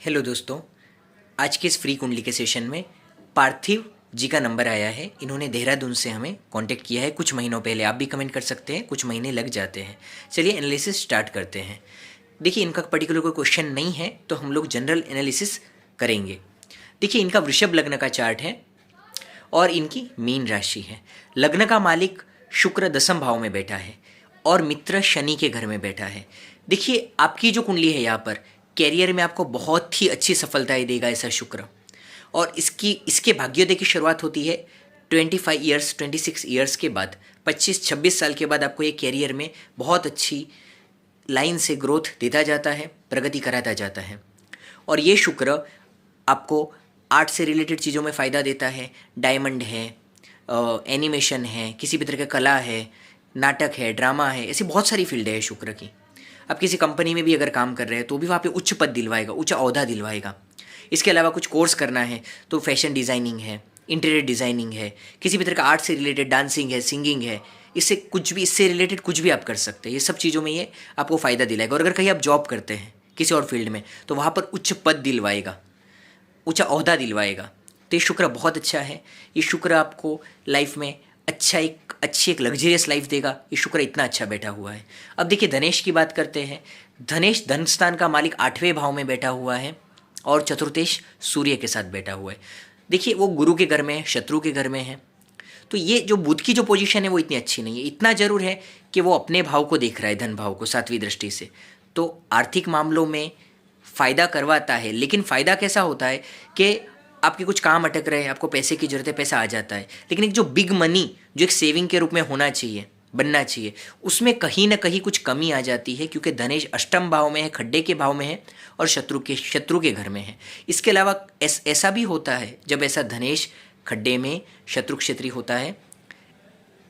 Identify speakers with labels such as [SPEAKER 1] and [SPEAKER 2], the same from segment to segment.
[SPEAKER 1] Hello दोस्तों, आज के इस फ्री कुंडली के सेशन में पार्थिव जी का नंबर आया है। इन्होंने देहरादून से हमें कांटेक्ट किया है कुछ महीनों पहले। आप भी कमेंट कर सकते हैं, कुछ महीने लग जाते हैं। चलिए एनालिसिस स्टार्ट करते हैं। देखिए, इनका पर्टिकुलर कोई क्वेश्चन नहीं है तो हम लोग जनरल एनालिसिस करेंगे। देखिए, इनका वृषभ लग्न का चार्ट है और इनकी मीन राशि है। लग्न का मालिक शुक्र दसम भाव में बैठा है और मित्र शनि के घर में बैठा है। देखिए, आपकी जो कुंडली है यहाँ पर कैरियर में आपको बहुत ही अच्छी सफलताएं देगा ऐसा शुक्र। और इसके भाग्योदय की शुरुआत होती है 26 ईयर्स के बाद। 25-26 साल के बाद आपको ये कैरियर में बहुत अच्छी लाइन से ग्रोथ देता जाता है, प्रगति कराता जाता है। और ये शुक्र आपको आर्ट से रिलेटेड चीज़ों में फ़ायदा देता है। डायमंड है, एनिमेशन है, किसी भी तरह का कला है, नाटक है, ड्रामा है, ऐसी बहुत सारी फील्ड है शुक्र की। आप किसी कंपनी में भी अगर काम कर रहे हैं तो भी वहाँ पे उच्च पद दिलवाएगा, उच्च ओहदा दिलवाएगा। इसके अलावा कुछ कोर्स करना है तो फैशन डिज़ाइनिंग है, इंटीरियर डिज़ाइनिंग है, किसी भी तरह का आर्ट से रिलेटेड डांसिंग है, सिंगिंग है, इससे रिलेटेड कुछ भी आप कर सकते हैं। ये सब चीज़ों में ये आपको फ़ायदा दिलाएगा। और अगर कहीं आप जॉब करते हैं किसी और फील्ड में तो वहाँ पर उच्च पद दिलवाएगा, ऊंचा ओहदा दिलवाएगा। तो ये शुक्र बहुत अच्छा है। ये शुक्र आपको लाइफ में अच्छी एक लग्जरियस लाइफ देगा। ये शुक्र इतना अच्छा बैठा हुआ है। अब देखिए, धनेश की बात करते हैं। धनेश धन स्थान का मालिक 8वें भाव में बैठा हुआ है और चतुर्थेश सूर्य के साथ बैठा हुआ है। देखिए, वो गुरु के घर में है, शत्रु के घर में है। तो ये जो बुध की जो पोजीशन है वो इतनी अच्छी नहीं है। इतना जरूर है कि वो अपने भाव को देख रहा है, धन भाव को, 7वीं दृष्टि से। तो आर्थिक मामलों में फ़ायदा करवाता है। लेकिन फ़ायदा कैसा होता है कि आपके कुछ काम अटक रहे हैं, आपको पैसे की ज़रूरत है, पैसा आ जाता है। लेकिन एक जो बिग मनी जो एक सेविंग के रूप में होना चाहिए, बनना चाहिए, उसमें कहीं ना कहीं कुछ कमी आ जाती है, क्योंकि धनेश अष्टम भाव में है, खड्डे के भाव में है और शत्रु के घर में है। इसके अलावा ऐसा भी होता है, जब ऐसा धनेश खड्डे में शत्रु क्षेत्री होता है,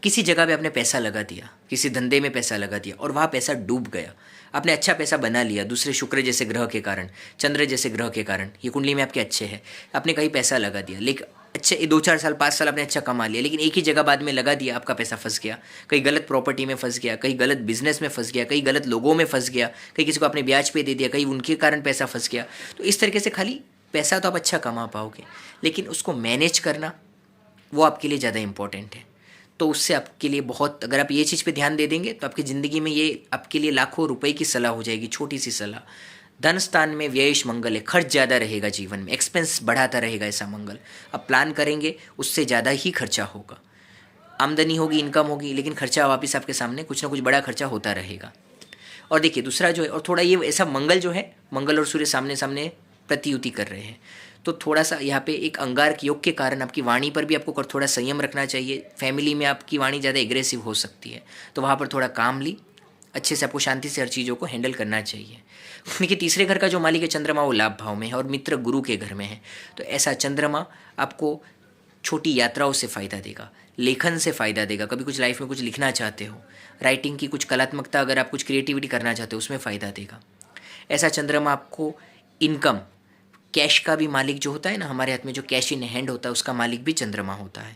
[SPEAKER 1] किसी जगह पे आपने पैसा लगा दिया, किसी धंधे में पैसा लगा दिया और वहाँ पैसा डूब गया। आपने अच्छा पैसा बना लिया दूसरे शुक्र जैसे ग्रह के कारण, चंद्र जैसे ग्रह के कारण, ये कुंडली में आपके अच्छे हैं, आपने कहीं पैसा लगा दिया, लेकिन अच्छे 2-4 साल 5 साल आपने अच्छा कमा लिया, लेकिन एक ही जगह बाद में लगा दिया, आपका पैसा फंस गया। कहीं गलत प्रॉपर्टी में फंस गया, कहीं गलत बिजनेस में फंस गया, कहीं गलत लोगों में फंस गया, कहीं किसी को आपने ब्याज पे दे दिया, कहीं उनके कारण पैसा फंस गया। तो इस तरीके से खाली पैसा तो आप अच्छा कमा पाओगे, लेकिन उसको मैनेज करना वो आपके लिए ज़्यादा इंपॉर्टेंट है। तो उससे आपके लिए बहुत, अगर आप ये चीज़ पे ध्यान दे देंगे तो आपकी ज़िंदगी में ये आपके लिए लाखों रुपए की सलाह हो जाएगी। छोटी सी सलाह। धन स्थान में व्ययश मंगल है, खर्च ज़्यादा रहेगा, जीवन में एक्सपेंस बढ़ाता रहेगा ऐसा मंगल। अब प्लान करेंगे उससे ज़्यादा ही खर्चा होगा। आमदनी होगी, इनकम होगी, लेकिन खर्चा वापस आपके सामने कुछ ना कुछ बड़ा खर्चा होता रहेगा। और देखिए, दूसरा जो है, और थोड़ा ये ऐसा मंगल जो है, मंगल और सूर्य सामने सामने प्रतियुति कर रहे हैं, तो थोड़ा सा यहाँ पे एक अंगारक योग के कारण आपकी वाणी पर भी आपको थोड़ा संयम रखना चाहिए। फैमिली में आपकी वाणी ज़्यादा एग्रेसिव हो सकती है, तो वहाँ पर थोड़ा कामली, अच्छे से आपको शांति से हर चीज़ों को हैंडल करना चाहिए। देखिए, तीसरे घर का जो मालिक है चंद्रमा, वो लाभ भाव में है और मित्र गुरु के घर में है। तो ऐसा चंद्रमा आपको छोटी यात्राओं से फ़ायदा देगा, लेखन से फ़ायदा देगा। कभी कुछ लाइफ में कुछ लिखना चाहते हो, राइटिंग की कुछ कलात्मकता, अगर आप कुछ क्रिएटिविटी करना चाहते हो, उसमें फ़ायदा देगा। ऐसा चंद्रमा आपको इनकम, कैश का भी मालिक जो होता है ना, हमारे हाथ में जो कैश इन हैंड होता है उसका मालिक भी चंद्रमा होता है।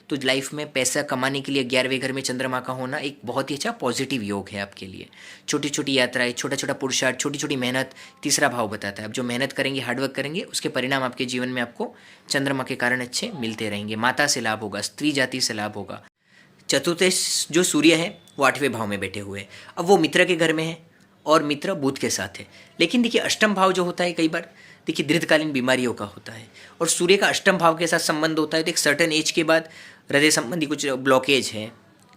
[SPEAKER 1] तो लाइफ में पैसा कमाने के लिए 11वें घर में चंद्रमा का होना एक बहुत ही अच्छा पॉजिटिव योग है आपके लिए। छोटी छोटी यात्राएं, छोटा छोटा पुरुषार्थ, छोटी छोटी मेहनत, तीसरा भाव बताता है। आप जो मेहनत करेंगे, हार्डवर्क करेंगे, उसके परिणाम आपके जीवन में आपको चंद्रमा के कारण अच्छे मिलते रहेंगे। माता से लाभ होगा, स्त्री जाति से लाभ होगा। चतुर्थ जो सूर्य है वो 8वें भाव में बैठे हुए हैं। अब वो मित्र के घर में है और मित्र बुध के साथ है। लेकिन देखिए, अष्टम भाव जो होता है कई बार देखिए दीर्घकालीन बीमारियों का होता है, और सूर्य का अष्टम भाव के साथ संबंध होता है। तो एक सर्टन एज के बाद हृदय संबंधी कुछ ब्लॉकेज है,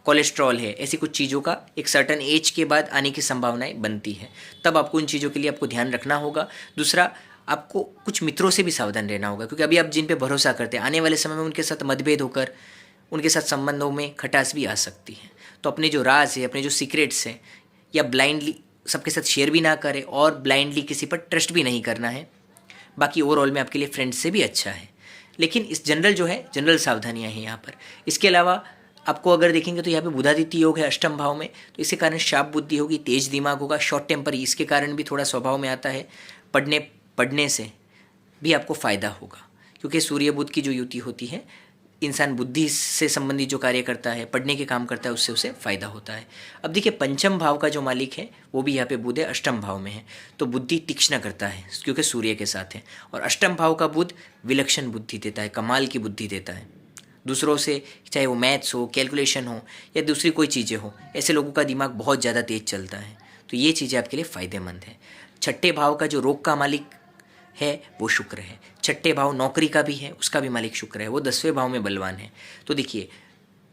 [SPEAKER 1] कोलेस्ट्रॉल है, ऐसी कुछ चीज़ों का एक सर्टन एज के बाद आने की संभावनाएं बनती है। तब आपको उन चीज़ों के लिए आपको ध्यान रखना होगा। दूसरा, आपको कुछ मित्रों से भी सावधान रहना होगा, क्योंकि अभी आप जिन पे भरोसा करते हैं, आने वाले समय में उनके साथ मतभेद होकर उनके साथ संबंधों में खटास भी आ सकती है। तो अपने जो राज है, अपने जो सीक्रेट्स हैं, या ब्लाइंडली सबके साथ शेयर भी ना करें और ब्लाइंडली किसी पर ट्रस्ट भी नहीं करना है। बाकी ओवरऑल में आपके लिए फ्रेंड्स से भी अच्छा है, लेकिन इस जनरल जो है, जनरल सावधानियां हैं यहाँ पर। इसके अलावा आपको अगर देखेंगे तो यहाँ पे बुधादित्य योग है अष्टम भाव में, तो इसके कारण शार्प बुद्धि होगी, तेज दिमाग होगा, शॉर्ट टेम्पर इसके कारण भी थोड़ा स्वभाव में आता है। पढ़ने से भी आपको फ़ायदा होगा, क्योंकि सूर्य बुध की जो युति होती है इंसान बुद्धि से संबंधित जो कार्य करता है, पढ़ने के काम करता है, उससे उसे फायदा होता है। अब देखिए पंचम भाव का जो मालिक है वो भी यहाँ पे बुध है, अष्टम भाव में है, तो बुद्धि तीक्ष्ण करता है क्योंकि सूर्य के साथ है। और अष्टम भाव का बुध विलक्षण बुद्धि देता है, कमाल की बुद्धि देता है। दूसरों से, चाहे वो मैथ्स हो, कैलकुलेशन हो या दूसरी कोई चीज़ें हो, ऐसे लोगों का दिमाग बहुत ज़्यादा तेज चलता है। तो ये चीज़ें आपके लिए फ़ायदेमंद है। छठे भाव का जो रोग का मालिक है वो शुक्र है। छठे भाव नौकरी का भी है, उसका भी मालिक शुक्र है, वो 10वें भाव में बलवान है। तो देखिए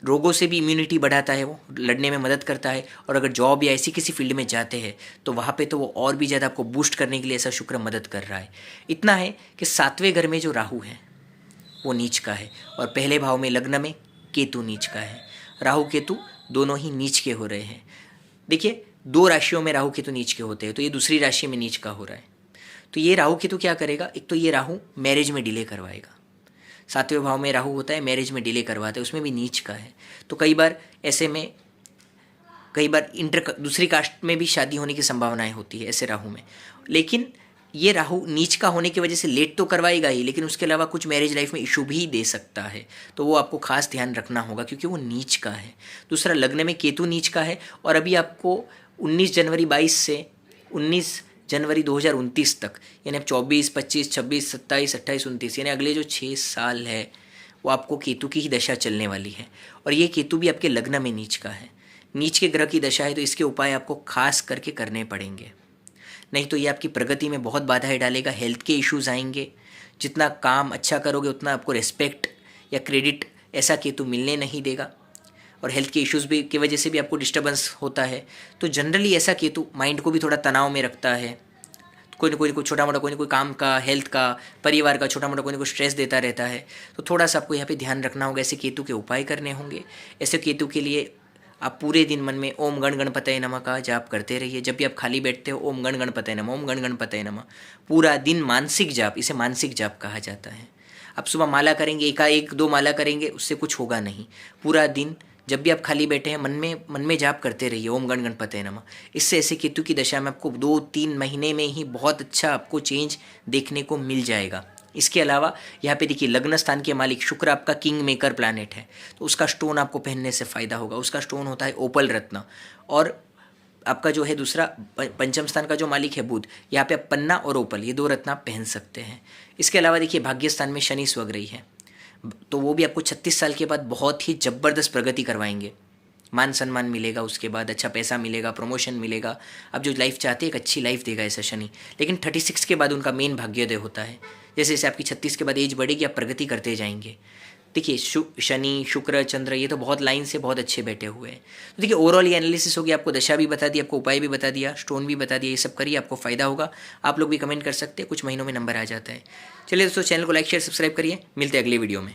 [SPEAKER 1] रोगों से भी इम्यूनिटी बढ़ाता है, वो लड़ने में मदद करता है। और अगर जॉब या ऐसी किसी फील्ड में जाते हैं तो वहाँ पे तो वो और भी ज़्यादा आपको बूस्ट करने के लिए ऐसा शुक्र मदद कर रहा है। इतना है कि 7वें घर में जो राहु है वो नीच का है और पहले भाव में लग्न में केतु नीच का है। राहु केतु दोनों ही नीच के हो रहे हैं। देखिए 2 राशियों में राहु केतु नीच के होते हैं, तो ये दूसरी राशि में नीच का हो रहा है। तो ये राहु केतु क्या करेगा, एक तो ये राहु मैरिज में डिले करवाएगा। 7वें भाव में राहु होता है, मैरिज में डिले करवाता है, उसमें भी नीच का है। तो कई बार ऐसे में दूसरी कास्ट में भी शादी होने की संभावनाएं होती है ऐसे राहु में। लेकिन ये राहु नीच का होने की वजह से लेट तो करवाएगा ही, लेकिन उसके अलावा कुछ मैरिज लाइफ में इशू भी दे सकता है। तो वो आपको खास ध्यान रखना होगा क्योंकि वो नीच का है। दूसरा लग्न में केतु नीच का है और अभी आपको 19 जनवरी 22 से 19 जनवरी 2029 तक, यानी अब 24, 25, 26, 27, 28, 29, यानी अगले जो 6 साल है वो आपको केतु की ही दशा चलने वाली है। और ये केतु भी आपके लग्न में नीच का है, नीच के ग्रह की दशा है। तो इसके उपाय आपको खास करके करने पड़ेंगे, नहीं तो ये आपकी प्रगति में बहुत बाधाएं डालेगा। हेल्थ के इश्यूज आएंगे, जितना काम अच्छा करोगे उतना आपको रिस्पेक्ट या क्रेडिट ऐसा केतु मिलने नहीं देगा। और हेल्थ के इश्यूज भी की वजह से भी आपको डिस्टर्बेंस होता है। तो जनरली ऐसा केतु माइंड को भी थोड़ा तनाव में रखता है। कोई ना कोई छोटा मोटा कोई ना कोई काम का, हेल्थ का, परिवार का छोटा मोटा कोई ना कोई स्ट्रेस देता रहता है। तो थोड़ा सा आपको यहाँ पे ध्यान रखना होगा, ऐसे केतु के उपाय करने होंगे। ऐसे केतु के लिए आप पूरे दिन मन में ओम गण गणपतये नमः का जाप करते रहिए। जब भी आप खाली बैठते हो ओम गण गणपतये नमः, ओम गण गणपतये नमः, पूरा दिन मानसिक जाप, इसे मानसिक जाप कहा जाता है। आप सुबह माला करेंगे, एक 2 माला करेंगे, उससे कुछ होगा नहीं। पूरा दिन जब भी आप खाली बैठे हैं मन में जाप करते रहिए ओम गण गणपतये नमः। इससे ऐसे केतु की दशा में आपको 2-3 महीने में ही बहुत अच्छा आपको चेंज देखने को मिल जाएगा। इसके अलावा यहाँ पे देखिए लग्न स्थान के मालिक शुक्र आपका किंग मेकर प्लैनेट है, तो उसका स्टोन आपको पहनने से फ़ायदा होगा। उसका स्टोन होता है ओपल रत्न। और आपका जो है दूसरा पंचम स्थान का जो मालिक है बुध, यहाँ पे आप पन्ना और ओपल ये 2 रत्न आप पहन सकते हैं। इसके अलावा देखिए भाग्य स्थान में शनि स्वग्रही है, तो वो भी आपको 36 साल के बाद बहुत ही ज़बरदस्त प्रगति करवाएंगे। मान सम्मान मिलेगा, उसके बाद अच्छा पैसा मिलेगा, प्रमोशन मिलेगा। आप जो लाइफ चाहते हैं एक अच्छी लाइफ देगा ऐसा शनि। लेकिन 36 के बाद उनका मेन भाग्योदय होता है। जैसे जैसे आपकी 36 के बाद एज बढ़ेगी आप प्रगति करते जाएंगे। देखिए शनि, शुक्र, चंद्र ये तो बहुत लाइन से बहुत अच्छे बैठे हुए हैं। तो देखिए ओवरऑल ये एनालिसिस हो गया, आपको दशा भी बता दी, आपको उपाय भी बता दिया, स्टोन भी बता दिया। ये सब करिए, आपको फ़ायदा होगा। आप लोग भी कमेंट कर सकते हैं, कुछ महीनों में नंबर आ जाता है। चलिए दोस्तों, चैनल को लाइक शेयर सब्सक्राइब करिए, मिलते हैं अगले वीडियो में।